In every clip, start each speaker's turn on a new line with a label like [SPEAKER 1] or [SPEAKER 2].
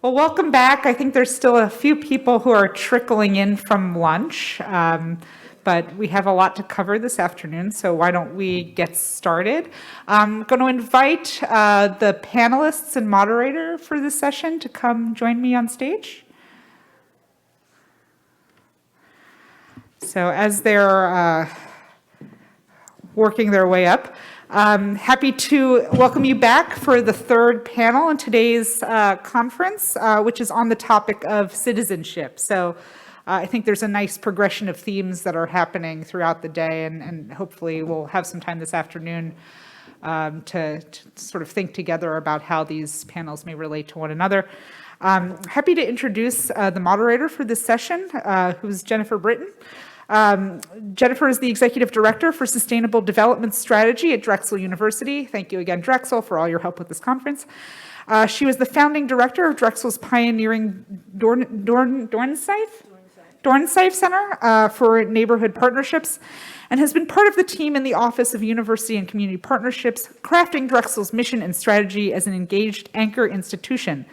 [SPEAKER 1] Well, welcome back. I think there's still a few people who are trickling in from lunch, but we have a lot to cover this afternoon, so why don't we get started? I'm going to invite the panelists and moderator for this session to come join me on stage. So as they're working their way up, happy to welcome you back for the third panel in today's conference, which is on the topic of citizenship. So I think there's a nice progression of themes that are happening throughout the day, and hopefully we'll have some time this afternoon to sort of think together about how these panels may relate to one another. Happy to introduce the moderator for this session, who's Jennifer Britton. Jennifer is the Executive Director for Sustainable Development Strategy at Drexel University. Thank you again, Drexel, for all your help with this conference. She was the founding director of Drexel's pioneering Dornsife Center for Neighborhood Partnerships, and has been part of the team in the Office of University and Community Partnerships, crafting Drexel's mission and strategy as an engaged anchor institution.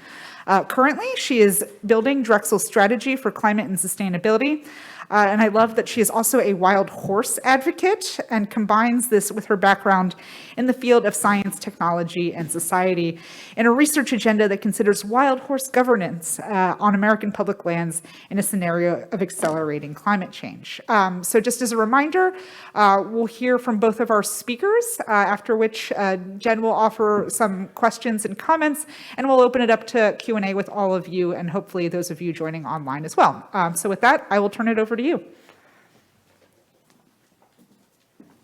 [SPEAKER 1] Currently, she is building Drexel's strategy for climate and sustainability. And I love that she is also a wild horse advocate and combines this with her background in the field of science, technology, and society in a research agenda that considers wild horse governance on American public lands in a scenario of accelerating climate change. So just as a reminder, we'll hear from both of our speakers, after which Jen will offer some questions and comments, and we'll open it up to Q&A with all of you and hopefully those of you joining online as well. So with that, I will turn it over to you.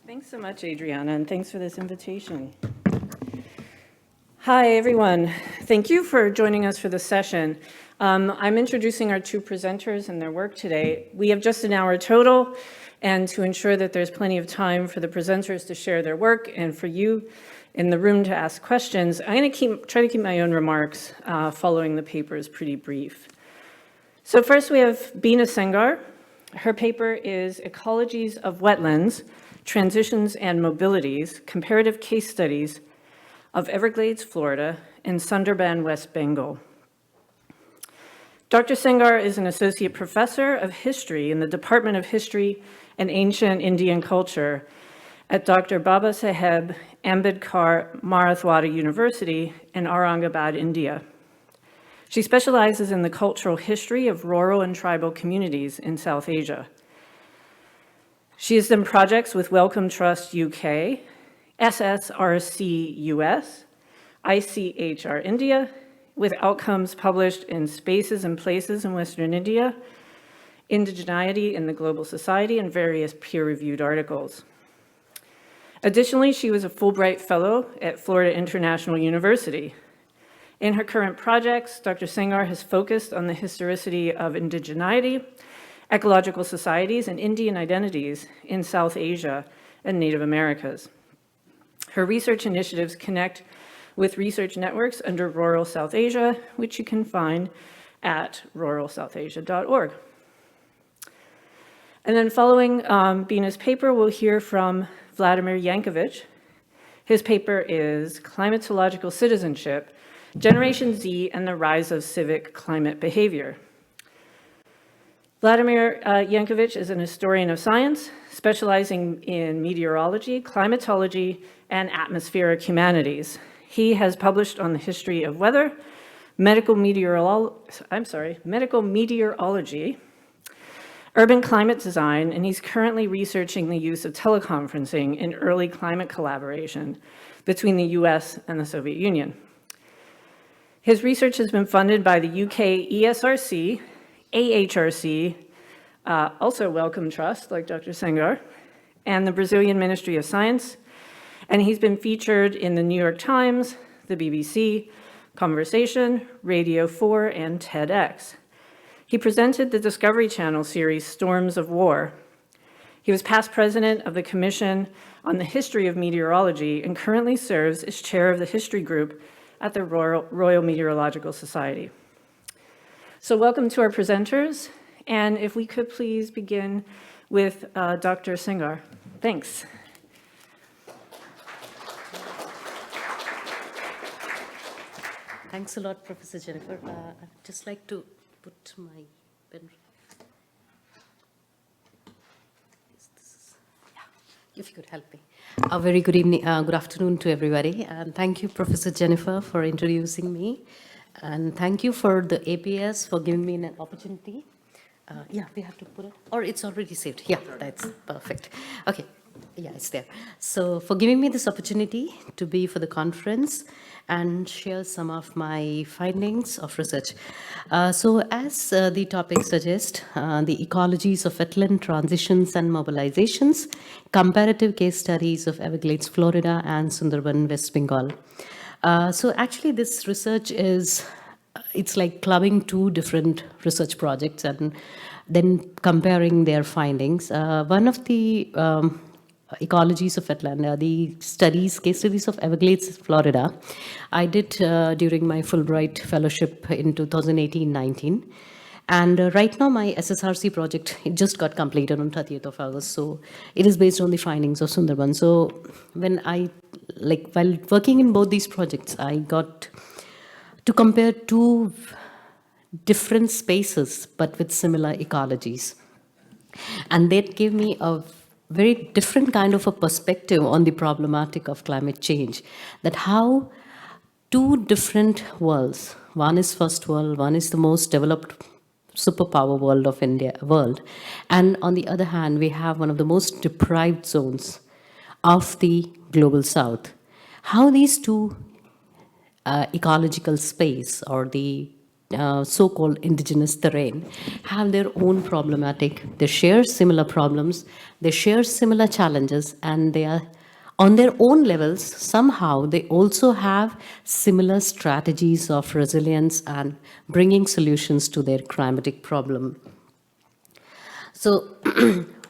[SPEAKER 2] Thanks so much, Adriana, and thanks for this invitation. Hi, everyone. Thank you for joining us for this session. I'm introducing our two presenters and their work today. We have just an hour total, and to ensure that there's plenty of time for the presenters to share their work and for you in the room to ask questions, I'm going to try to keep my own remarks following the papers pretty brief. So first we have Bina Sengar. Her paper is Ecologies of Wetlands, Transitions and Mobilities, Comparative Case Studies of Everglades, Florida, and Sundarban, West Bengal. Dr. Sengar is an associate professor of history in the Department of History and Ancient Indian Culture at Dr. Babasaheb Ambedkar Marathwada University in Aurangabad, India. She specializes in the cultural history of rural and tribal communities in South Asia. She has done projects with Wellcome Trust UK, SSRC US, ICHR India, with outcomes published in Spaces and Places in Western India, Indigeneity in the Global Society, and various peer-reviewed articles. Additionally, she was a Fulbright Fellow at Florida International University. In her current projects, Dr. Sengar has focused on the historicity of indigeneity, ecological societies, and Indian identities in South Asia and Native Americas. Her research initiatives connect with research networks under Rural South Asia, which you can find at ruralsouthasia.org. And then following Bina's paper, we'll hear from Vladimir Jankovic. His paper is Climatological Citizenship, Generation Z and the Rise of Civic Climate Behavior. Vladimir Jankovic is an historian of science, specializing in meteorology, climatology, and atmospheric humanities. He has published on the history of weather, medical meteorology, urban climate design, and he's currently researching the use of teleconferencing in early climate collaboration between the US and the Soviet Union. His research has been funded by the UK ESRC, AHRC, also Wellcome Trust, like Dr. Sengar, and the Brazilian Ministry of Science, and he's been featured in the New York Times, the BBC, Conversation, Radio 4, and TEDx. He presented the Discovery Channel series Storms of War. He was past president of the Commission on the History of Meteorology and currently serves as chair of the history group at the Royal Meteorological Society. So welcome to our presenters, and if we could please begin with Dr. Sengar. Thanks.
[SPEAKER 3] Thanks a lot, Professor Jennifer. I'd just like to put my pen. If you could help me. A very good evening, good afternoon to everybody. And thank you, Professor Jennifer, for introducing me. And thank you for the APS for giving me an opportunity. Yeah, we have to put it, or it's already saved. Yeah, that's perfect. Okay, yeah, it's there. So for giving me this opportunity to be for the conference and share some of my findings of research. So as the topic suggests, the ecologies of wetland transitions and mobilizations, comparative case studies of Everglades, Florida and Sundarban, West Bengal. So actually this research is, it's like clubbing two different research projects and then comparing their findings. One of the ecologies of wetland, the case studies of Everglades, Florida, I did during my Fulbright fellowship in 2018-19. And right now my SSRC project, it just got completed on 30th of August. So it is based on the findings of Sundarban. So when while working in both these projects, I got to compare two different spaces, but with similar ecologies. And that gave me a very different kind of a perspective on the problematic of climate change, that how two different worlds, one is first world, one is the most developed superpower world of world. And on the other hand, we have one of the most deprived zones of the global south. How these two ecological space or the so-called indigenous terrain have their own problematic. They share similar problems, they share similar challenges, and they are on their own levels. Somehow they also have similar strategies of resilience and bringing solutions to their climatic problem. So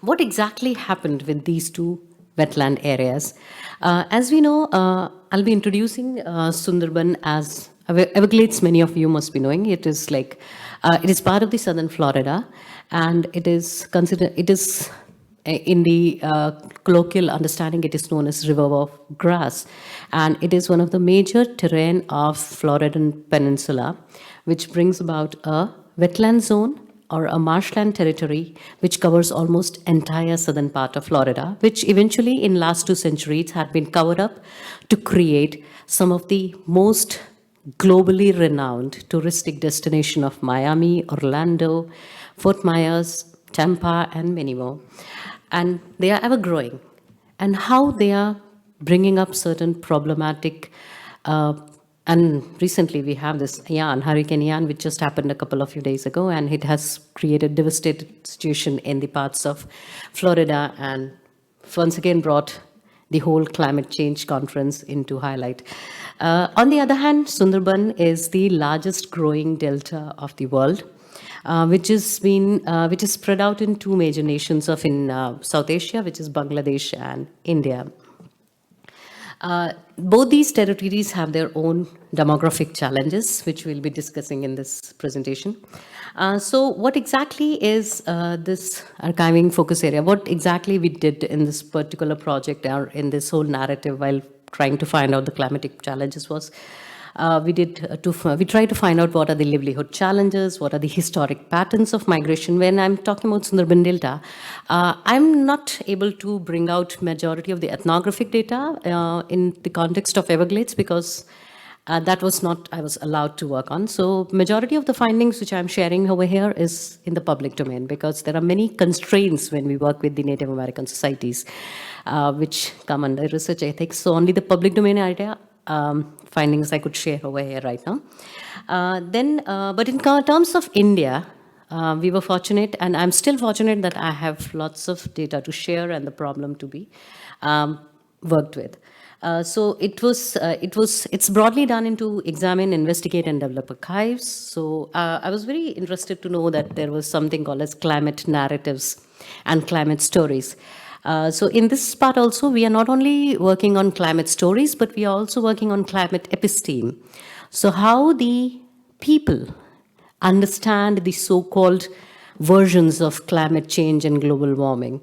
[SPEAKER 3] what exactly happened with these two wetland areas? As we know, I'll be introducing Sundarban as Everglades. Many of you must be knowing it is like it is part of the southern Florida, and it is considered, it is in the colloquial understanding, it is known as River of Grass, and it is one of the major terrain of Floridan Peninsula, which brings about a wetland zone or a marshland territory which covers almost entire southern part of Florida, which eventually in last 2 centuries had been covered up to create some of the most globally renowned touristic destination of Miami, Orlando, Fort Myers, Tampa, and many more. And they are ever growing. And how they are bringing up certain problematic, and recently we have this Hurricane Ian, which just happened a couple of few days ago, and it has created devastated situation in the parts of Florida, and once again brought the whole climate change conference into highlight. On the other hand, Sundarban is the largest growing delta of the world, which is spread out in two major nations of South Asia, which is Bangladesh and India. Both these territories have their own demographic challenges, which we'll be discussing in this presentation. So what exactly is this archiving focus area? What exactly we did in this particular project or in this whole narrative while trying to find out the climatic challenges was, we tried to find out what are the livelihood challenges, what are the historic patterns of migration. When I'm talking about Sundarban Delta, I'm not able to bring out majority of the ethnographic data in the context of Everglades because that was not I was allowed to work on. So majority of the findings which I'm sharing over here is in the public domain because there are many constraints when we work with the Native American societies, which come under research ethics. So only the public domain area findings I could share over here right now. But in terms of India, we were fortunate, and I'm still fortunate that I have lots of data to share and the problem to be worked with. So it's broadly done into examine, investigate, and develop archives. So I was very interested to know that there was something called as climate narratives and climate stories. So in this part also, we are not only working on climate stories, but we are also working on climate episteme. So how the people understand the so-called versions of climate change and global warming.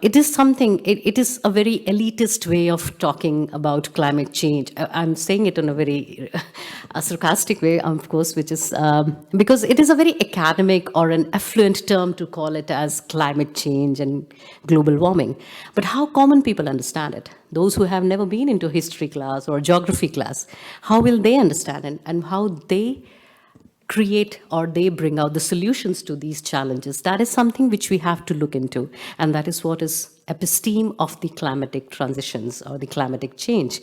[SPEAKER 3] It is something, it is a very elitist way of talking about climate change. I'm saying it in a very sarcastic way, of course, which is because it is a very academic or an affluent term to call it as climate change and global warming. But how common people understand it? Those who have never been into history class or geography class, how will they understand it, and how they create or they bring out the solutions to these challenges? That is something which we have to look into, and that is what is episteme of the climatic transitions or the climatic change.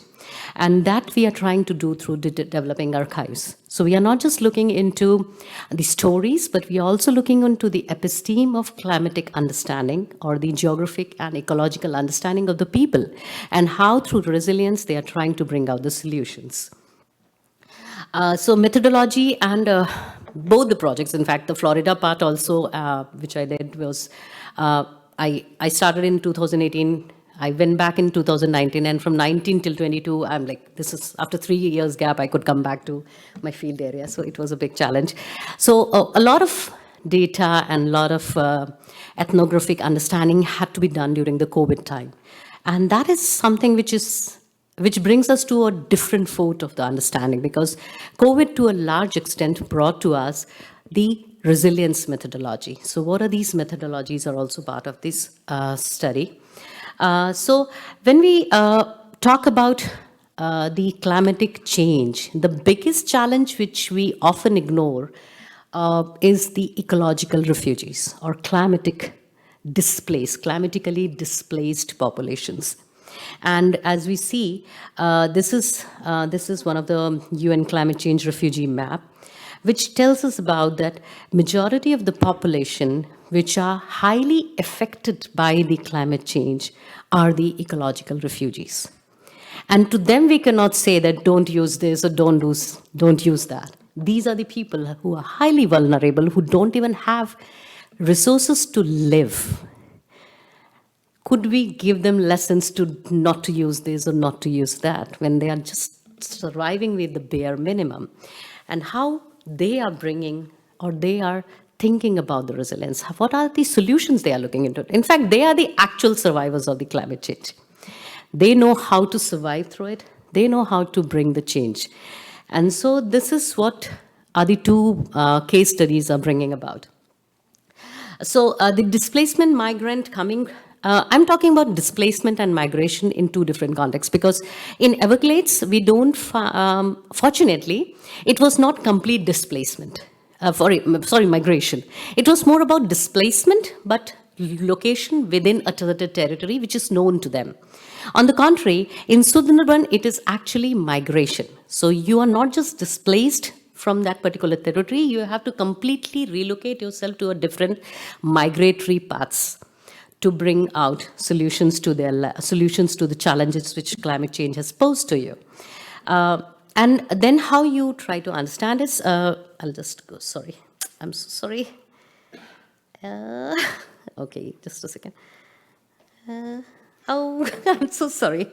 [SPEAKER 3] And that we are trying to do through developing archives. So we are not just looking into the stories, but we are also looking into the episteme of climatic understanding or the geographic and ecological understanding of the people, and how through resilience they are trying to bring out the solutions. So methodology and both the projects, in fact, the Florida part also, which I did was, I started in 2018, I went back in 2019, and from 19 till 22, I'm like, this is, after 3 years gap, I could come back to my field area, so it was a big challenge. So a lot of data and a lot of ethnographic understanding had to be done during the COVID time. And that is something which brings us to a different fold of the understanding, because COVID to a large extent brought to us the resilience methodology. So what are these methodologies are also part of this study. So when we talk about the climatic change, the biggest challenge which we often ignore is the ecological refugees or climatically displaced populations. And as we see, this is one of the UN climate change refugee map, which tells us about that majority of the population which are highly affected by the climate change are the ecological refugees. And to them, we cannot say that don't use this or don't use that. These are the people who are highly vulnerable, who don't even have resources to live. Could we give them lessons to not to use this or not to use that when they are just surviving with the bare minimum? And how they are bringing or they are thinking about the resilience. What are the solutions they are looking into? In fact, they are the actual survivors of the climate change. They know how to survive through it. They know how to bring the change. And so this is what are the two case studies are bringing about. So the displacement migrant coming, I'm talking about displacement and migration in two different contexts, because in Everglades, we don't, fortunately, it was not complete displacement, migration. It was more about displacement, but location within a territory which is known to them. On the contrary, in Sundarban, it is actually migration. So you are not just displaced from that particular territory, you have to completely relocate yourself to a different migratory paths to bring out solutions to the challenges which climate change has posed to you. And then how you try to understand is, I'll just go, sorry, I'm so sorry. Okay, just a second. Oh, I'm so sorry.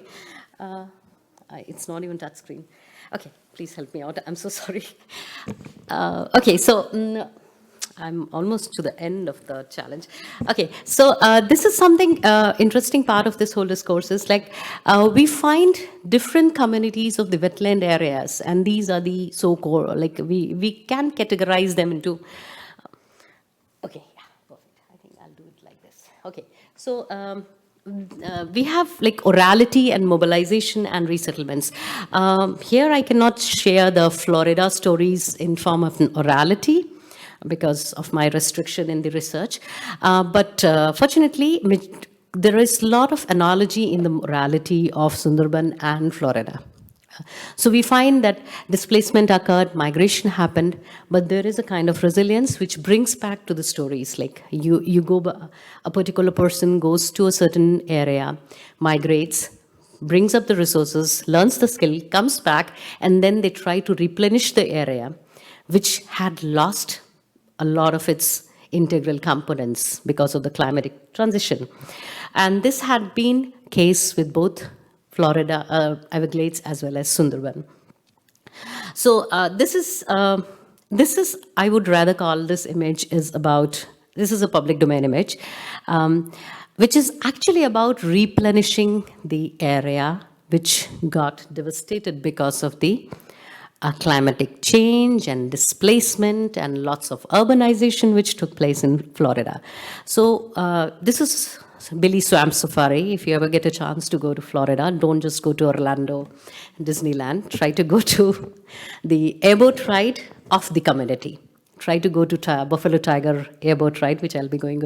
[SPEAKER 3] It's not even touch screen. Okay, please help me out. I'm so sorry. Okay, so I'm almost to the end of the challenge. Okay, so this is something interesting part of this whole discourse is like we find different communities of the wetland areas, and these are the so-called, like we can categorize them into, okay, yeah, perfect. I think I'll do it like this. Okay, so we have like orality and mobilization and resettlements. Here I cannot share the Florida stories in form of an orality because of my restriction in the research. But fortunately, there is a lot of analogy in the morality of Sundarban and Florida. So we find that displacement occurred, migration happened, but there is a kind of resilience which brings back to the stories. Like you go, a particular person goes to a certain area, migrates, brings up the resources, learns the skill, comes back, and then they try to replenish the area, which had lost a lot of its integral components because of the climatic transition. And this had been case with both Florida, Everglades, as well as Sundarban. So this is, I would rather call this image is about this is a public domain image, which is actually about replenishing the area which got devastated because of the climatic change and displacement and lots of urbanization which took place in Florida. So this is Billy Swamp Safari. If you ever get a chance to go to Florida, don't just go to Orlando, Disneyland. Try to go to the airboat ride of the community. Try to go to Buffalo Tiger airboat ride, which I'll be going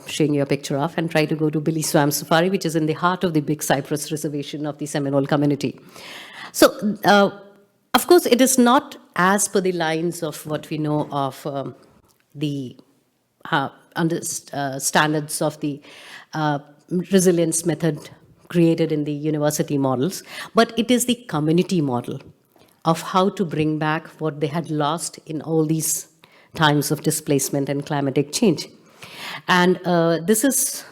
[SPEAKER 3] showing you a picture of, and try to go to Billy Swamp Safari, which is in the heart of the Big Cypress Reservation of the Seminole community. So, of course, it is not as per the lines of what we know of the standards of the resilience method created in the university models, but it is the community model of how to bring back what they had lost in all these times of displacement and climatic change. And this is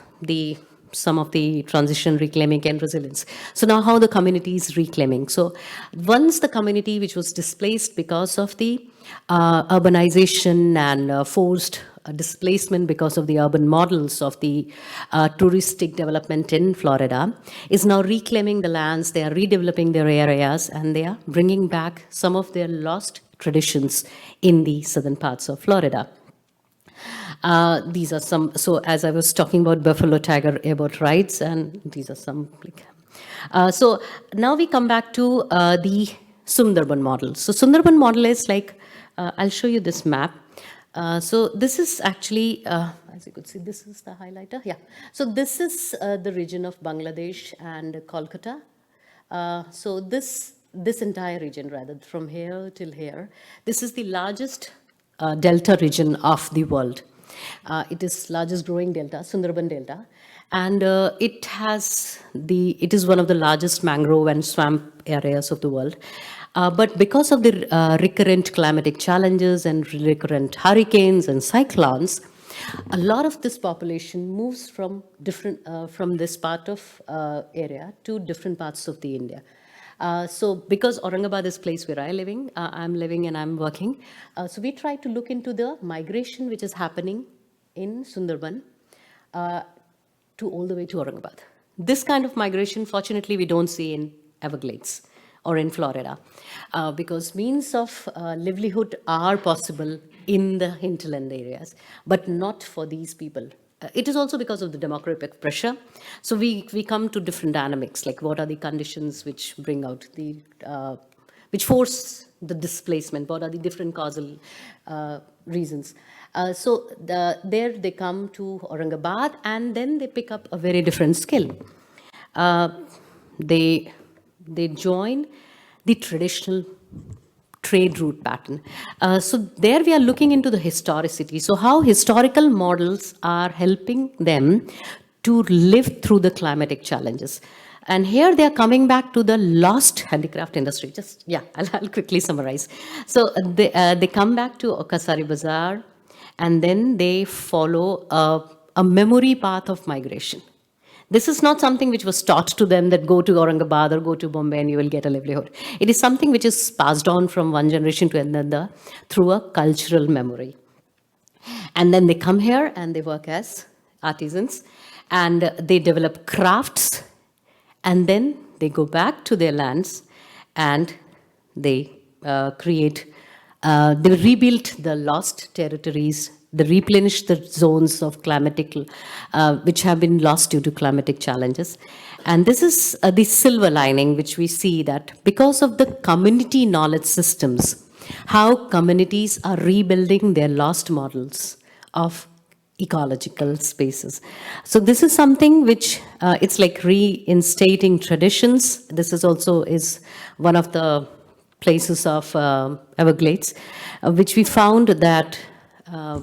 [SPEAKER 3] some of the transition, reclaiming, and resilience. So now how the community is reclaiming. So once the community which was displaced because of the urbanization and forced displacement because of the urban models of the touristic development in Florida is now reclaiming the lands, they are redeveloping their areas, and they are bringing back some of their lost traditions in the southern parts of Florida. These are some, so as I was talking about Buffalo Tiger airboat rides, and these are some, so now we come back to the Sundarban model. So Sundarban model is like, I'll show you this map. So this is actually, as you could see, this is the highlighter. Yeah. So this is the region of Bangladesh and Kolkata. So this entire region, rather, from here till here, this is the largest delta region of the world. It is largest growing delta, Sundarban Delta, and it is one of the largest mangrove and swamp areas of the world. But because of the recurrent climatic challenges and recurrent hurricanes and cyclones, a lot of this population moves from this part of area to different parts of the India. So because Aurangabad is a place where I'm living and I'm working, so we try to look into the migration which is happening in Sundarban to all the way to Aurangabad. This kind of migration, fortunately, we don't see in Everglades or in Florida, because means of livelihood are possible in the hinterland areas, but not for these people. It is also because of the demographic pressure. So we come to different dynamics, like what are the conditions which bring out the, which force the displacement, what are the different causal reasons. So there they come to Aurangabad, and then they pick up a very different skill. They join the traditional trade route pattern. So there we are looking into the historicity. So how historical models are helping them to live through the climatic challenges. And here they are coming back to the lost handicraft industry. Just, yeah, I'll quickly summarize. So they come back to Kasari Bazaar, and then they follow a memory path of migration. This is not something which was taught to them that go to Aurangabad or go to Bombay and you will get a livelihood. It is something which is passed on from one generation to another through a cultural memory. And then they come here and they work as artisans, and they develop crafts, and then they go back to their lands and they they rebuild the lost territories. They replenish the zones of climatic, which have been lost due to climatic challenges. And this is the silver lining, which we see that because of the community knowledge systems, how communities are rebuilding their lost models of ecological spaces. So this is something which, it's like reinstating traditions. This is also one of the places of Everglades, which we found that how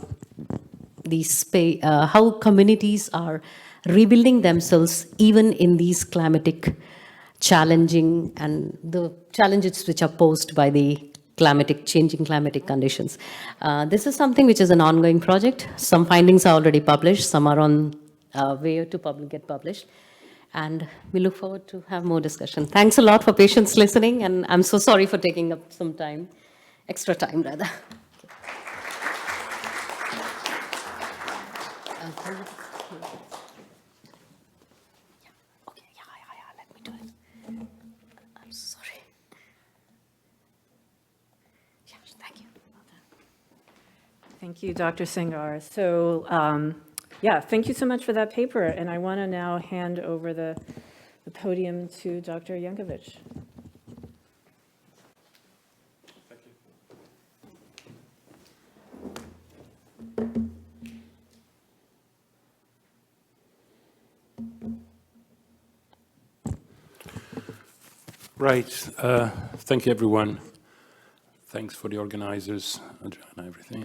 [SPEAKER 3] communities are rebuilding themselves even in these challenging and the challenges which are posed by the changing climatic conditions. This is something which is an ongoing project. Some findings are already published, some are on way to get published. And we look forward to have more discussion. Thanks a lot for patience listening, and I'm so sorry for taking up some time, extra time rather. Okay, yeah, let me do it. I'm sorry. Yeah, thank you.
[SPEAKER 2] Thank you, Dr. Sengar. So, yeah, thank you so much for that paper. And I want to now hand over the podium to Dr. Jankovic.
[SPEAKER 4] Right. Thank you, everyone. Thanks for the organizers and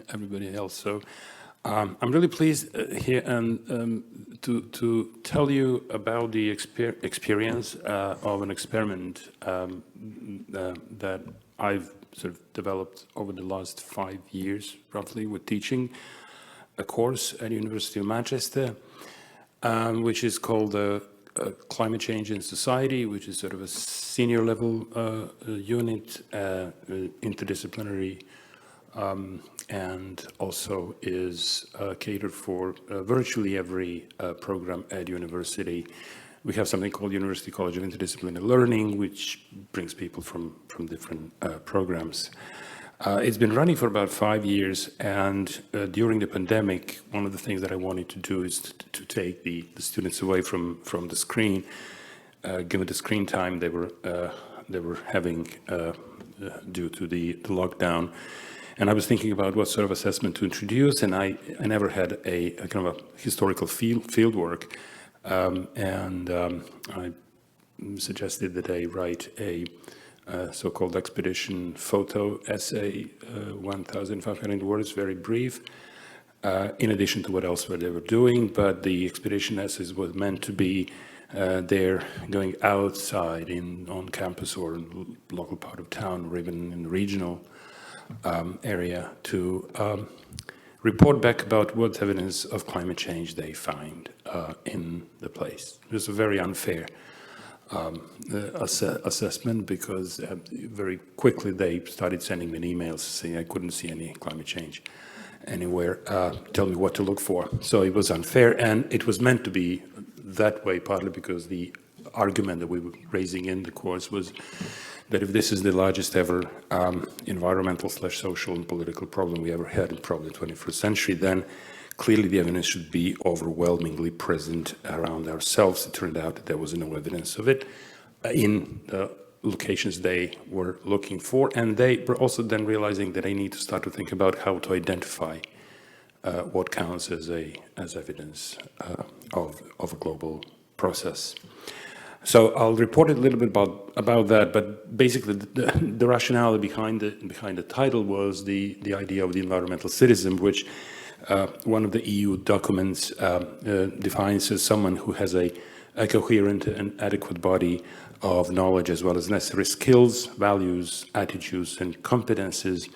[SPEAKER 4] everybody else. So I'm really pleased here and to tell you about the experience of an experiment that I've sort of developed over the last 5 years, roughly, with teaching a course at the University of Manchester, which is called Climate Change in Society, which is sort of a senior level unit, interdisciplinary, and also is catered for virtually every program at university. We have something called University College of Interdisciplinary Learning, which brings people from different programs. It's been running for about 5 years, and during the pandemic, one of the things that I wanted to do is to take the students away from the screen, given the screen time they were having due to the lockdown. And I was thinking about what sort of assessment to introduce, and I never had a kind of a historical field work, and I suggested that I write a so-called expedition photo essay, 1,500 words, very brief, in addition to what else they were doing. But the expedition essays was meant to be there going outside on campus or in local part of town or even in the regional area to report back about what evidence of climate change they find in the place. It was a very unfair assessment because very quickly they started sending me emails saying I couldn't see any climate change anywhere. Tell me what to look for. So it was unfair, and it was meant to be that way partly because the argument that we were raising in the course was that if this is the largest ever environmental/social and political problem we ever had in probably the 21st century, then clearly the evidence should be overwhelmingly present around ourselves. It turned out that there was no evidence of it in the locations they were looking for, and they were also then realizing that they need to start to think about how to identify what counts as evidence of a global process. So I'll report a little bit about that, but basically the rationale behind the title was the idea of the environmental citizen, which one of the EU documents defines as someone who has a coherent and adequate body of knowledge as well as necessary skills, values, attitudes, and competences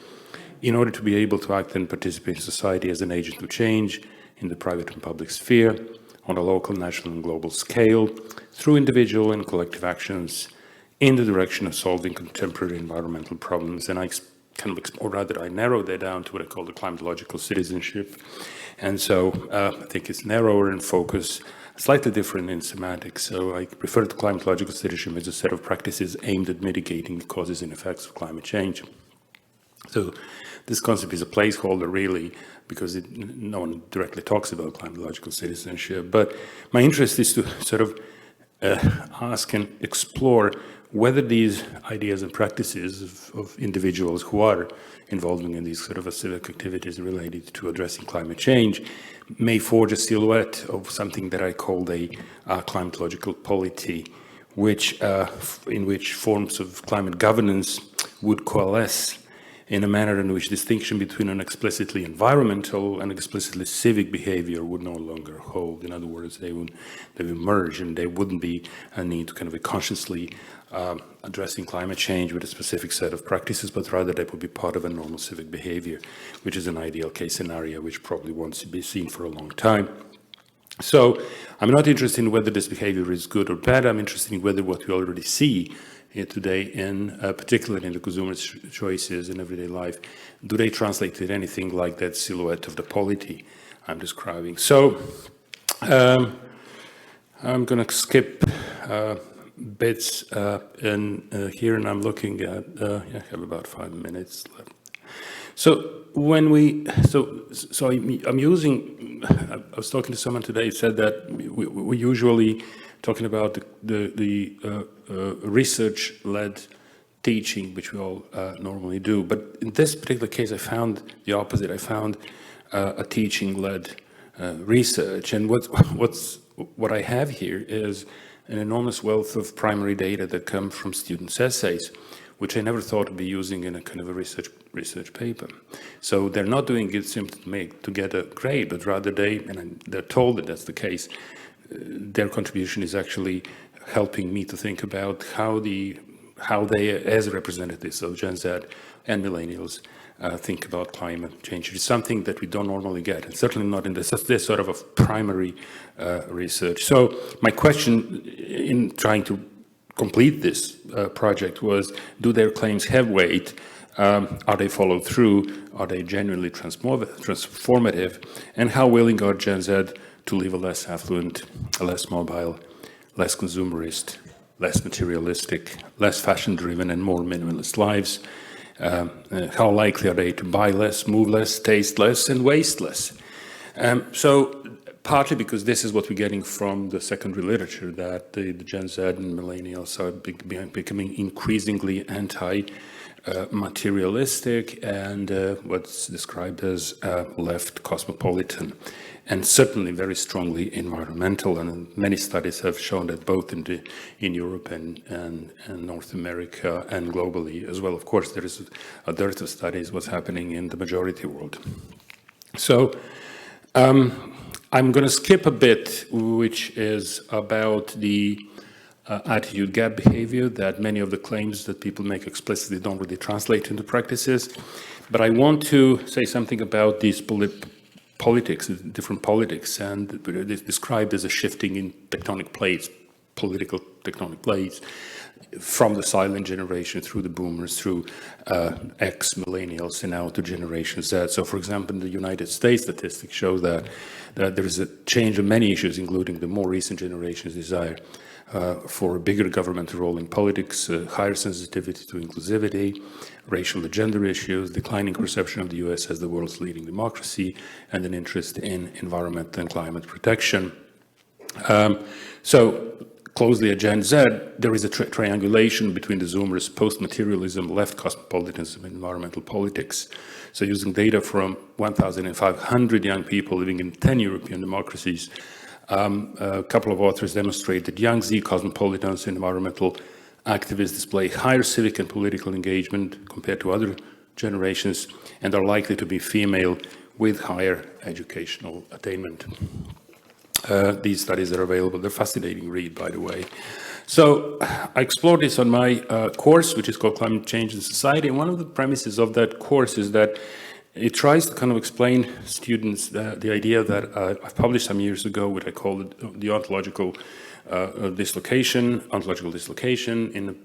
[SPEAKER 4] in order to be able to act and participate in society as an agent of change in the private and public sphere, on a local, national, and global scale, through individual and collective actions in the direction of solving contemporary environmental problems. And I narrowed that down to what I call the climatological citizenship. And so I think it's narrower in focus, slightly different in semantics. So I refer to climatological citizenship as a set of practices aimed at mitigating the causes and effects of climate change. So this concept is a placeholder, really, because no one directly talks about climatological citizenship. But my interest is to sort of ask and explore whether these ideas and practices of individuals who are involved in these sort of civic activities related to addressing climate change may forge a silhouette of something that I call a climatological polity, in which forms of climate governance would coalesce in a manner in which distinction between an explicitly environmental and explicitly civic behavior would no longer hold. In other words, they would merge, and there wouldn't be a need to kind of be consciously addressing climate change with a specific set of practices, but rather that would be part of a normal civic behavior, which is an ideal case scenario, which probably won't be seen for a long time. So I'm not interested in whether this behavior is good or bad. I'm interested in whether what we already see here today, particularly in the consumer choices in everyday life, do they translate to anything like that silhouette of the polity I'm describing. So I'm going to skip bits in here, and I'm looking at, I have about 5 minutes left. So when I'm using, I was talking to someone today who said that we usually talking about the research-led teaching, which we all normally do. But in this particular case, I found the opposite. I found a teaching-led research. And what I have here is an enormous wealth of primary data that come from students' essays, which I never thought of be using in a kind of a research paper. So they're not doing it simply to get a grade, but rather they're told that that's the case. Their contribution is actually helping me to think about how they, as representatives of Gen Z and millennials, think about climate change. It's something that we don't normally get, and certainly not in this sort of a primary research. So my question in trying to complete this project was, do their claims have weight? Are they followed through? Are they genuinely transformative? And how willing are Gen Z to live a less affluent, a less mobile, less consumerist, less materialistic, less fashion-driven, and more minimalist lives? How likely are they to buy less, move less, taste less, and waste less? So partly because this is what we're getting from the secondary literature, that the Gen Z and millennials are becoming increasingly anti-materialistic and what's described as left cosmopolitan, and certainly very strongly environmental. And many studies have shown that both in Europe and North America and globally as well. Of course, there is a dearth of studies what's happening in the majority world. So I'm going to skip a bit, which is about the attitude gap behavior, that many of the claims that people make explicitly don't really translate into practices. But I want to say something about these politics, different politics, and it's described as a shifting in tectonic plates, political tectonic plates, from the silent generation through the boomers, through ex-millennials, and now to Generation Z. So, for example, in the United States, statistics show that there is a change in many issues, including the more recent generation's desire for a bigger governmental role in politics, higher sensitivity to inclusivity, racial and gender issues, declining perception of the US as the world's leading democracy, and an interest in environment and climate protection. So, closely at Gen Z, there is a triangulation between the Zoomers, post-materialism, left cosmopolitanism, and environmental politics. So using data from 1,500 young people living in 10 European democracies, a couple of authors demonstrate that young Z cosmopolitans and environmental activists display higher civic and political engagement compared to other generations and are likely to be female with higher educational attainment. These studies are available. They're fascinating read, by the way. So I explored this on my course, which is called Climate Change in Society. And one of the premises of that course is that it tries to kind of explain students the idea that I've published some years ago, what I call the ontological dislocation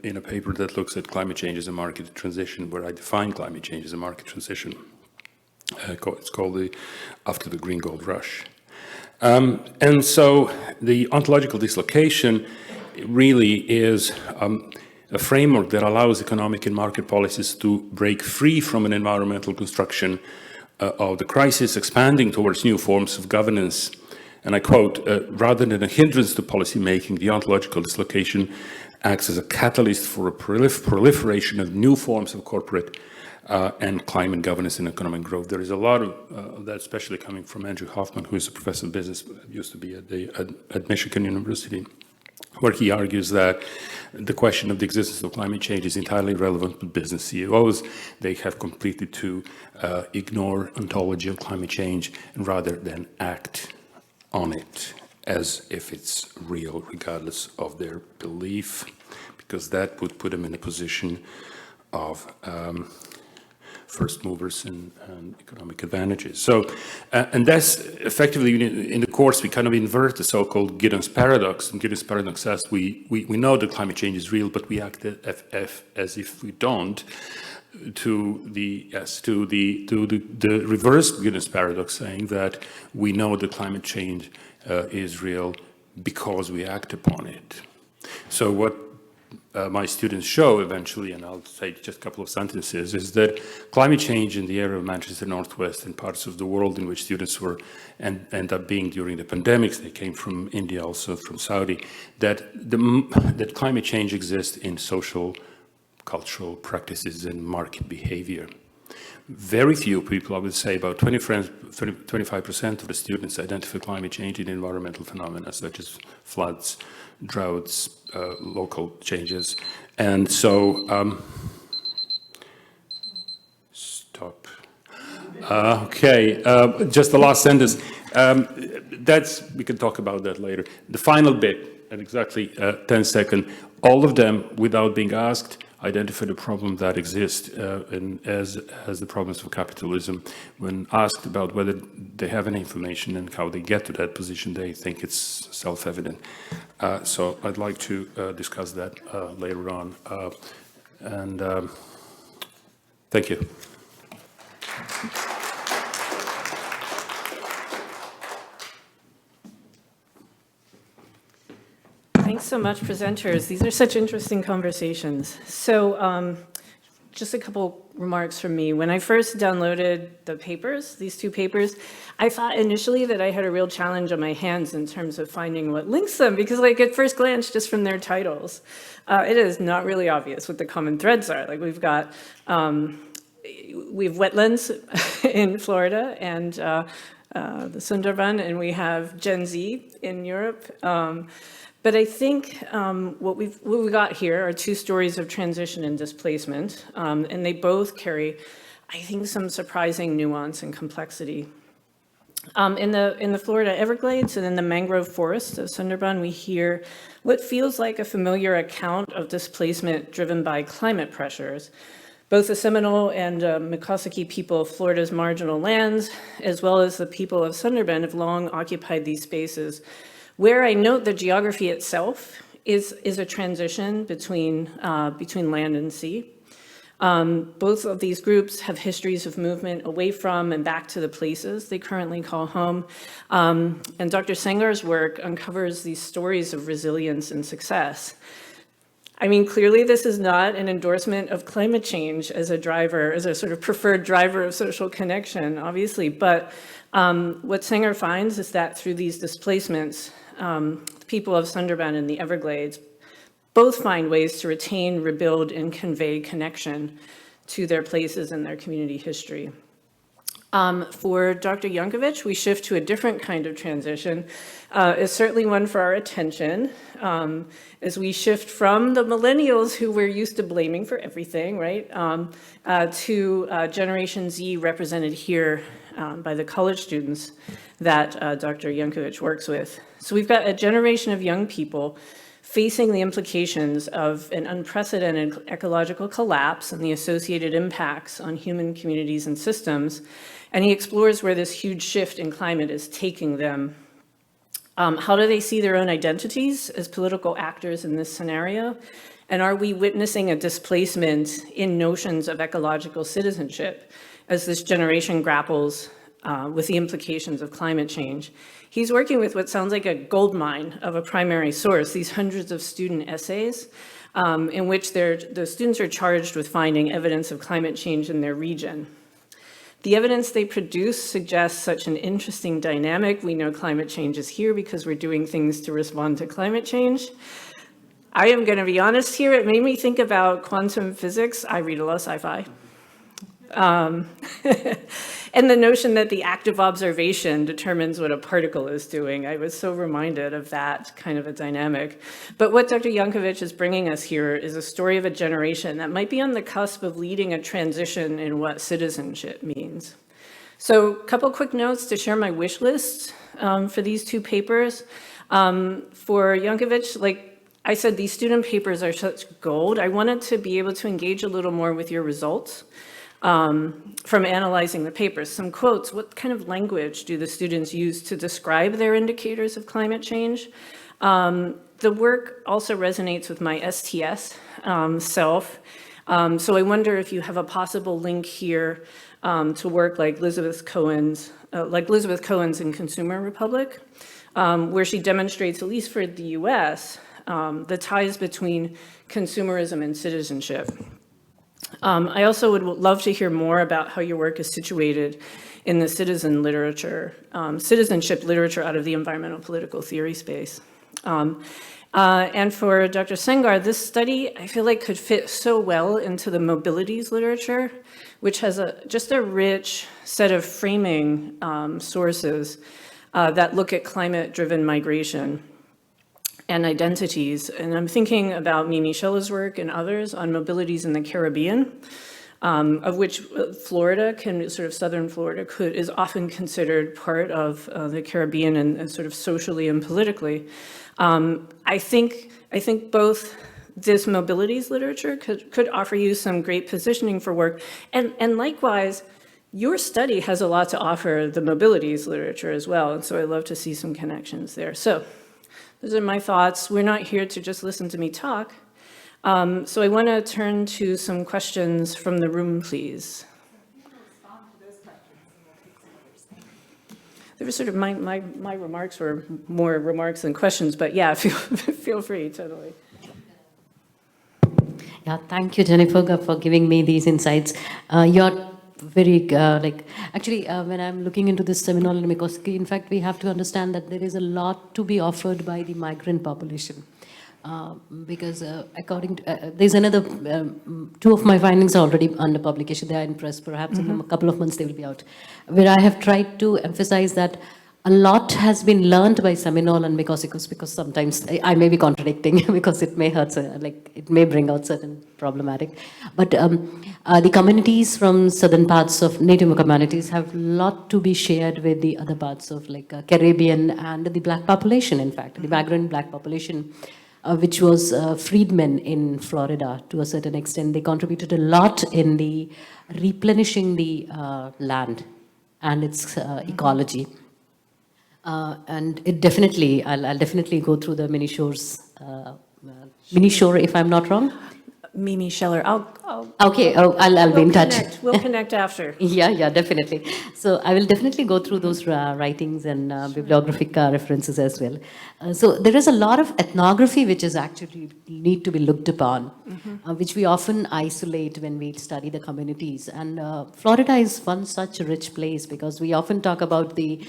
[SPEAKER 4] in a paper that looks at climate change as a market transition, where I define climate change as a market transition. It's called After the Green Gold Rush. And so the ontological dislocation really is a framework that allows economic and market policies to break free from an environmental construction of the crisis, expanding towards new forms of governance. And I quote, rather than a hindrance to policymaking, the ontological dislocation acts as a catalyst for a proliferation of new forms of corporate and climate governance and economic growth. There is a lot of that, especially coming from Andrew Hoffman, who is a professor of business, used to be at Michigan University, where he argues that the question of the existence of climate change is entirely relevant to business CEOs. They have completely to ignore ontology of climate change rather than act on it as if it's real, regardless of their belief, because that would put them in a position of first movers and economic advantages. So, and that's effectively, in the course, we kind of invert the so-called Giddens paradox. And Giddens paradox says we know that climate change is real, but we act as if we don't. to the reverse Guinness paradox, saying that we know that climate change is real because we act upon it. So what my students show eventually, and I'll say just a couple of sentences, is that climate change in the area of Manchester Northwest and parts of the world in which students were and end up being during the pandemics, they came from India, also from Saudi, that climate change exists in social, cultural practices and market behavior. Very few people, I would say about 25% of the students identify climate change in environmental phenomena such as floods, droughts, local changes. And so, stop. Okay, just the last sentence. We can talk about that later. The final bit, at exactly 10 seconds, all of them, without being asked, identify the problem that exists as the problems of capitalism. When asked about whether they have any information and how they get to that position, they think it's self-evident. So I'd like to discuss that later on. Thank you.
[SPEAKER 2] Thanks so much, presenters. These are such interesting conversations. So just a couple remarks from me. When I first downloaded the papers, these two papers, I thought initially that I had a real challenge on my hands in terms of finding what links them, because like at first glance, just from their titles, it is not really obvious what the common threads are. Like we have wetlands in Florida and the Sundarban, and we have Gen Z in Europe. But I think what we got here are two stories of transition and displacement, and they both carry, I think, some surprising nuance and complexity. In the Florida Everglades and in the mangrove forest of Sundarban, we hear what feels like a familiar account of displacement driven by climate pressures. Both the Seminole and Miccosukee people of Florida's marginal lands, as well as the people of Sundarban, have long occupied these spaces, where I note the geography itself is a transition between land and sea. Both of these groups have histories of movement away from and back to the places they currently call home. And Dr. Sengar's work uncovers these stories of resilience and success. I mean, clearly this is not an endorsement of climate change as a driver, as a sort of preferred driver of social connection, obviously. But what Sengar finds is that through these displacements, the people of Sundarban and the Everglades both find ways to retain, rebuild, and convey connection to their places and their community history. For Dr. Jankovic, we shift to a different kind of transition. It's certainly one for our attention, as we shift from the millennials who we're used to blaming for everything, right, to Generation Z, represented here by the college students that Dr. Jankovic works with. So we've got a generation of young people facing the implications of an unprecedented ecological collapse and the associated impacts on human communities and systems. And he explores where this huge shift in climate is taking them. How do they see their own identities as political actors in this scenario? And are we witnessing a displacement in notions of ecological citizenship as this generation grapples with the implications of climate change? He's working with what sounds like a goldmine of a primary source, these hundreds of student essays in which the students are charged with finding evidence of climate change in their region. The evidence they produce suggests such an interesting dynamic. We know climate change is here because we're doing things to respond to climate change. I am going to be honest here, it made me think about quantum physics. I read a lot of sci-fi. And the notion that the act of observation determines what a particle is doing. I was so reminded of that kind of a dynamic. But what Dr. Jankovic is bringing us here is a story of a generation that might be on the cusp of leading a transition in what citizenship means. So a couple quick notes to share my wish list for these two papers. For Jankovic, like I said, these student papers are such gold. I wanted to be able to engage a little more with your results. From analyzing the papers. Some quotes: what kind of language do the students use to describe their indicators of climate change? The work also resonates with my STS self. So I wonder if you have a possible link here to work like Elizabeth Cohen's in Consumer Republic, where she demonstrates, at least for the US, the ties between consumerism and citizenship. I also would love to hear more about how your work is situated in the citizenship literature out of the environmental political theory space. And for Dr. Sengar, this study, I feel like, could fit so well into the mobilities literature, which has just a rich set of framing sources that look at climate-driven migration and identities. And I'm thinking about Mimi Schella's work and others on mobilities in the Caribbean, of which Florida, southern Florida, is often considered part of the Caribbean and sort of socially and politically. I think both this mobilities literature could offer you some great positioning for work, and likewise, your study has a lot to offer the mobilities literature as well, and so I'd love to see some connections there. So those are my thoughts. We're not here to just listen to me talk. So I want to turn to some questions from the room, please. There was sort of my remarks were more remarks than questions, but yeah, feel free, totally.
[SPEAKER 3] Yeah, thank you, Jennifer, for giving me these insights. You're very, when I'm looking into this Seminole and Mikoski, in fact, we have to understand that there is a lot to be offered by the migrant population. Because according to, there's another, two of my findings are already under publication. They are in press. Perhaps in a couple of months they will be out. Where I have tried to emphasize that a lot has been learned by Seminole and Mikosikos, because sometimes I may be contradicting because it may hurt, it may bring out certain problematic. But the communities from southern parts of Native communities have a lot to be shared with the other parts of Caribbean and the black population, in fact, the migrant black population. Which was freedmen in Florida to a certain extent. They contributed a lot in the replenishing the land and its ecology. And it definitely, I'll definitely go through the mini shores, mini shore if I'm not wrong.
[SPEAKER 2] Mimi Scheller,
[SPEAKER 3] Okay, I'll be in touch.
[SPEAKER 2] We'll connect after.
[SPEAKER 3] Yeah, definitely. So I will definitely go through those writings and bibliographic references as well. So there is a lot of ethnography which is actually need to be looked upon, which we often isolate when we study the communities. And Florida is one such rich place because we often talk about the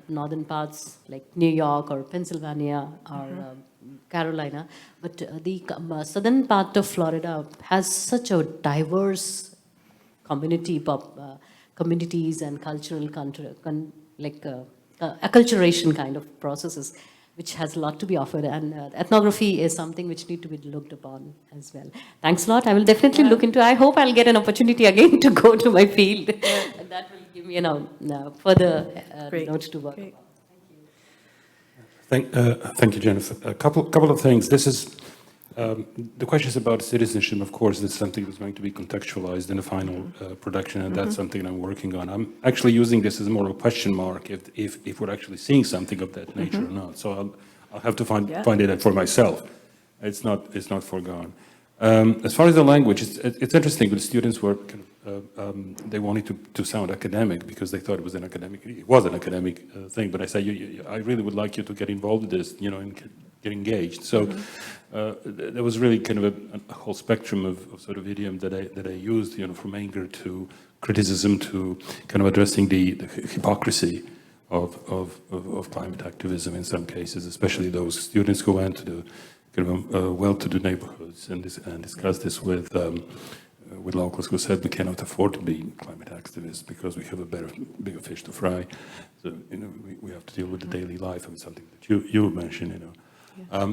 [SPEAKER 3] northern parts like New York or Pennsylvania or Carolina, but the southern part of Florida has such a diverse communities and cultural acculturation kind of processes, which has a lot to be offered, and ethnography is something which need to be looked upon as well. Thanks a lot. I will definitely look into. I hope I'll get an opportunity again to go to my field, and that will give me further notes to work.
[SPEAKER 2] Great.
[SPEAKER 4] Thank you, Jennifer. A couple of things. This is the questions about citizenship. Of course, that's something that's going to be contextualized in the final production, and that's something I'm working on. I'm actually using this as more of a question mark if we're actually seeing something of that nature or not. So I'll have to find it out for myself. It's not foregone. As far as the language, it's interesting. The students were they wanted to sound academic because they thought it was an academic thing. But I said, I really would like you to get involved with this, and get engaged. So there was really kind of a whole spectrum of sort of idiom that I used, from anger to criticism to kind of addressing the hypocrisy of climate activism in some cases, especially those students who went to the kind of well-to-do neighborhoods and discussed this with locals who said we cannot afford to be climate activists because we have bigger fish to fry. So we have to deal with the daily life and something that you mentioned. A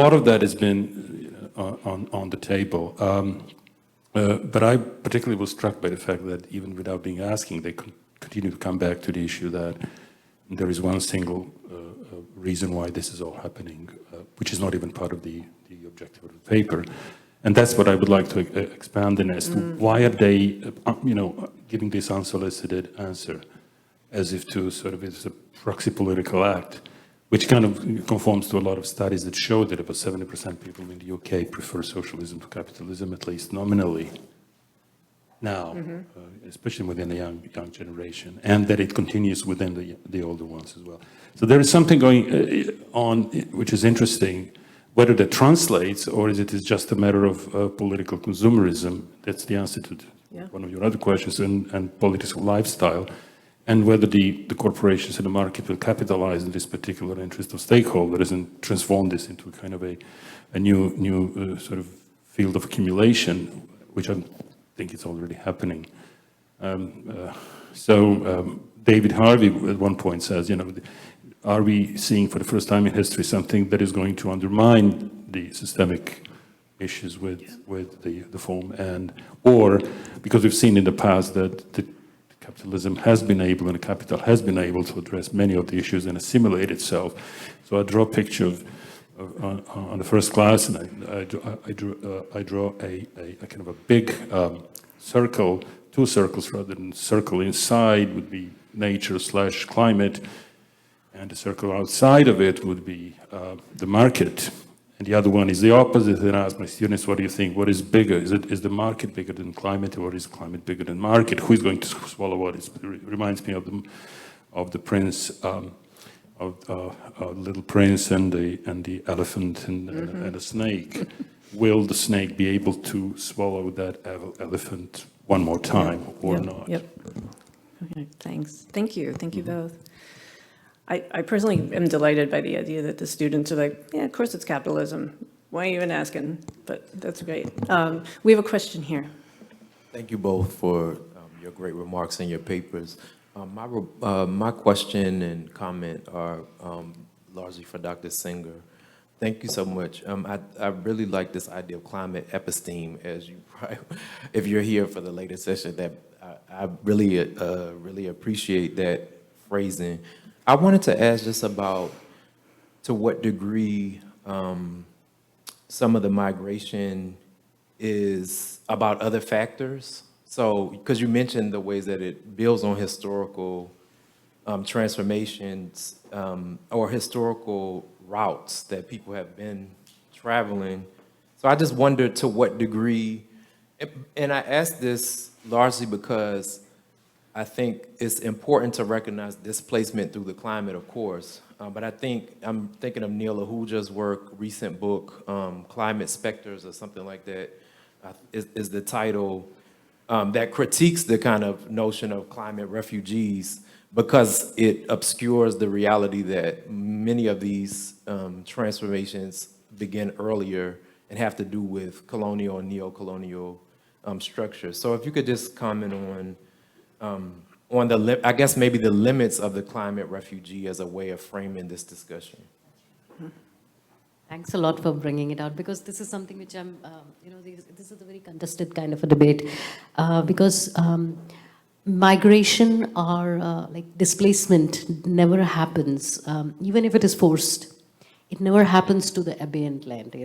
[SPEAKER 4] lot of that has been on the table. But I particularly was struck by the fact that even without being asking, they continue to come back to the issue that there is one single reason why this is all happening, which is not even part of the objective of the paper. And that's what I would like to expand in as to why are they, giving this unsolicited answer as if to sort of it's a proxy political act which kind of conforms to a lot of studies that show that about 70% people in the UK prefer socialism to capitalism, at least nominally, now, especially within the young generation, and that it continues within the older ones as well. So there is something going on which is interesting. Whether that translates or is it is just a matter of political consumerism, that's the answer to one of your other questions, and political lifestyle, and whether the corporations and the market will capitalize on this particular interest of stakeholders and transform this into kind of a new sort of field of accumulation, which I think it's already happening. David Harvey at one point says, are we seeing for the first time in history something that is going to undermine the systemic issues with the form, or because we've seen in the past that the capitalism has been able and the capital has been able to address many of the issues and assimilate itself. So I draw a picture on the first class, and I draw a kind of a big circle, two circles rather than circle. Inside would be nature/climate, and the circle outside of it would be the market. And the other one is the opposite. And I ask my students, what do you think? What is bigger? Is the market bigger than climate, or is climate bigger than market? Who is going to swallow what? It reminds me of the prince, of Little Prince and the elephant and the snake. Will the snake be able to swallow that elephant one more time or not?
[SPEAKER 2] Yep. Okay, thanks. Thank you. Thank you both. I personally am delighted by the idea that the students are like, yeah, of course it's capitalism. Why are you even asking? But that's great. We have a question here.
[SPEAKER 5] Thank you both for your great remarks and your papers. My question and comment are largely for Dr. Sengar. Thank you so much. I really like this idea of climate episteme, as you, if you're here for the later session, that I really appreciate that phrasing. I wanted to ask just about to what degree some of the migration is about other factors. So, because you mentioned the ways that it builds on historical transformations or historical routes that people have been traveling. So I just wondered to what degree, and I ask this largely because I think it's important to recognize displacement through the climate, of course, but I'm thinking of Neil Ahuja's work, recent book, Climate Specters or something like that, is the title, that critiques the kind of notion of climate refugees because it obscures the reality that many of these transformations begin earlier and have to do with colonial and neo-colonial structures. So if you could just comment on I guess maybe the limits of the climate refugee as a way of framing this discussion.
[SPEAKER 3] Thanks a lot for bringing it out, because this is something which I'm, this is a very contested kind of a debate, because migration or like displacement never happens, even if it is forced. It never happens to the abeyant land,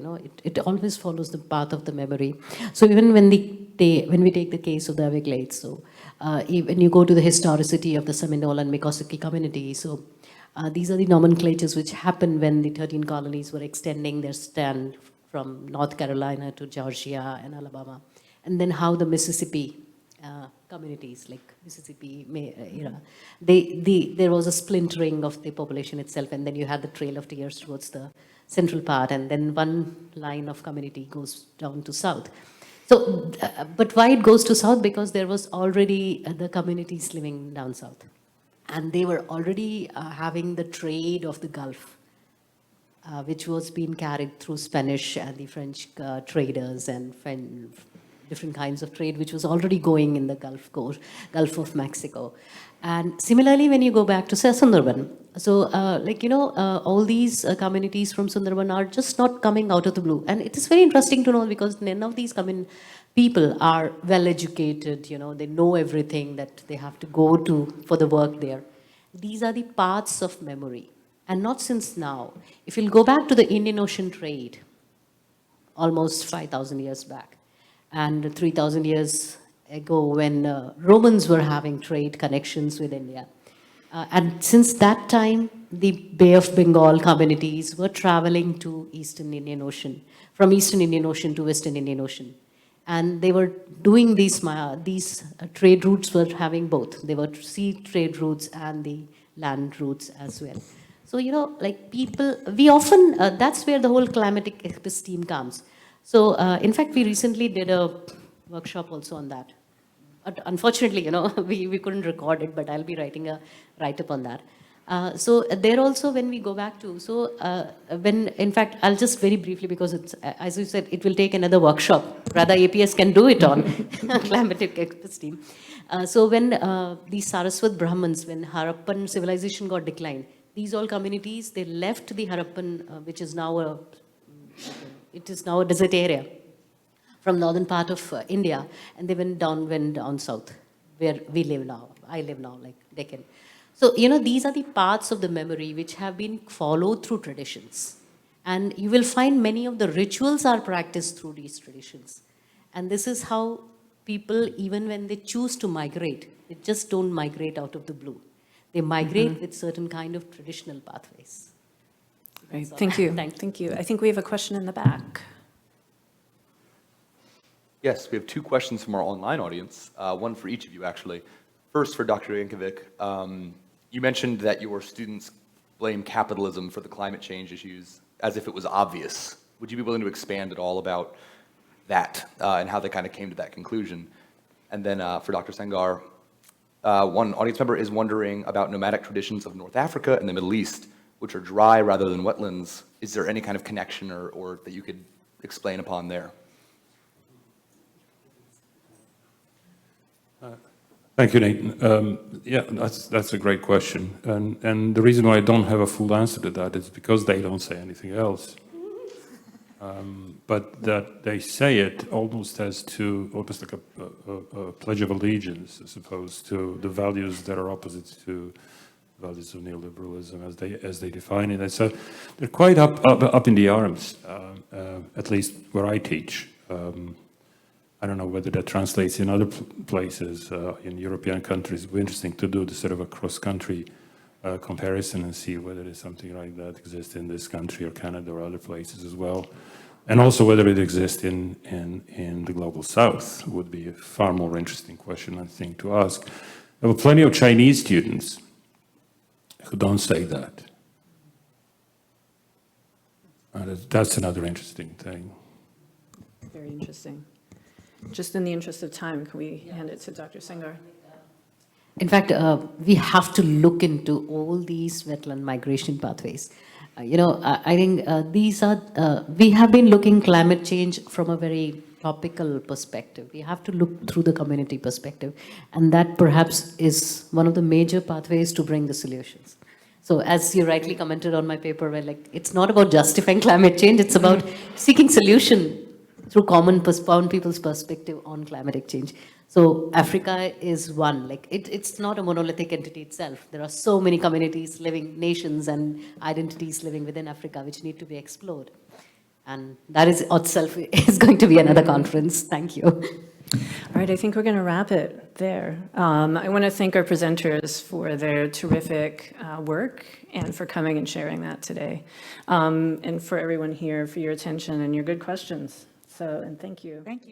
[SPEAKER 3] it always follows the path of the memory. So even when we take the case of the Everglades, so when you go to the historicity of the Seminole and Miccosukee community, so these are the nomenclatures which happened when the 13 colonies were extending their stand from North Carolina to Georgia and Alabama, and then how the Mississippi communities like Mississippi, there was a splintering of the population itself, and then you had the Trail of Tears towards the central part, and then one line of community goes down to south. So, but why it goes to south? Because there was already the communities living down south, and they were already having the trade of the Gulf, which was being carried through Spanish and the French traders and different kinds of trade, which was already going in the Gulf Coast, Gulf of Mexico. And similarly, when you go back to Sundarban, so all these communities from Sundarban are just not coming out of the blue. And it is very interesting to know, because none of these people are well educated, they know everything that they have to go to for the work there. These are the paths of memory. And not since now. If you'll go back to the Indian Ocean trade, almost 5,000 years back, and 3,000 years ago when Romans were having trade connections with India. And since that time, the Bay of Bengal communities were traveling to Eastern Indian Ocean, from Eastern Indian Ocean to Western Indian Ocean. And they were doing these trade routes were having both. They were sea trade routes and the land routes as well. So, you know, like people, we often, that's where the whole climatic episteme comes. So, in fact, we recently did a workshop also on that. Unfortunately, you know, we couldn't record it, but I'll be writing a write-up on that. So there also, when we go back to, in fact, I'll just very briefly, because it's, as you said, it will take another workshop. Rather, APS can do it on climatic episteme. So when the Saraswat Brahmins, when Harappan civilization got declined, these all communities, they left the Harappan, which is now a desert area from northern part of India, and they went down south, where we live now. I live now, like Deccan. So, you know, these are the parts of the memory which have been followed through traditions. And you will find many of the rituals are practiced through these traditions. And this is how people, even when they choose to migrate, they just don't migrate out of the blue. They migrate with certain kind of traditional pathways.
[SPEAKER 2] Right. Thank you. Thank you. I think we have a question in the back.
[SPEAKER 6] Yes, we have two questions from our online audience, one for each of you, actually. First, for Dr. Jankovic, you mentioned that your students blame capitalism for the climate change issues as if it was obvious. Would you be willing to expand at all about that and how they kind of came to that conclusion? And then for Dr. Sengar, one audience member is wondering about nomadic traditions of North Africa and the Middle East, which are dry rather than wetlands. Is there any kind of connection or that you could explain upon there?
[SPEAKER 4] Thank you, Nathan. Yeah, that's a great question. And the reason why I don't have a full answer to that is because they don't say anything else. But that they say it almost like a pledge of allegiance, as opposed to the values that are opposite to values of neoliberalism as they define it. And so they're quite up in the arms, at least where I teach. I don't know whether that translates in other places, in European countries. It would be interesting to do the sort of a cross-country comparison and see whether there's something like that exists in this country or Canada or other places as well. And also whether it exists in the global south would be a far more interesting question, I think, to ask. There were plenty of Chinese students who don't say that. That's another interesting thing.
[SPEAKER 2] Very interesting. Just in the interest of time, can we hand it to Dr. Sengar?
[SPEAKER 3] In fact, we have to look into all these wetland migration pathways. You know, I think these are, we have been looking climate change from a very topical perspective. We have to look through the community perspective. And that perhaps is one of the major pathways to bring the solutions. So as you rightly commented on my paper, where like, it's not about justifying climate change, it's about seeking solution through common people's perspective on climatic change. So Africa is one, like it's not a monolithic entity itself. There are so many communities living, nations and identities living within Africa which need to be explored. And that is itself is going to be another conference. Thank you.
[SPEAKER 2] All right, I think we're going to wrap it there. I want to thank our presenters for their terrific work and for coming and sharing that today. And for everyone here for your attention and your good questions. And thank you.
[SPEAKER 1] Thank you.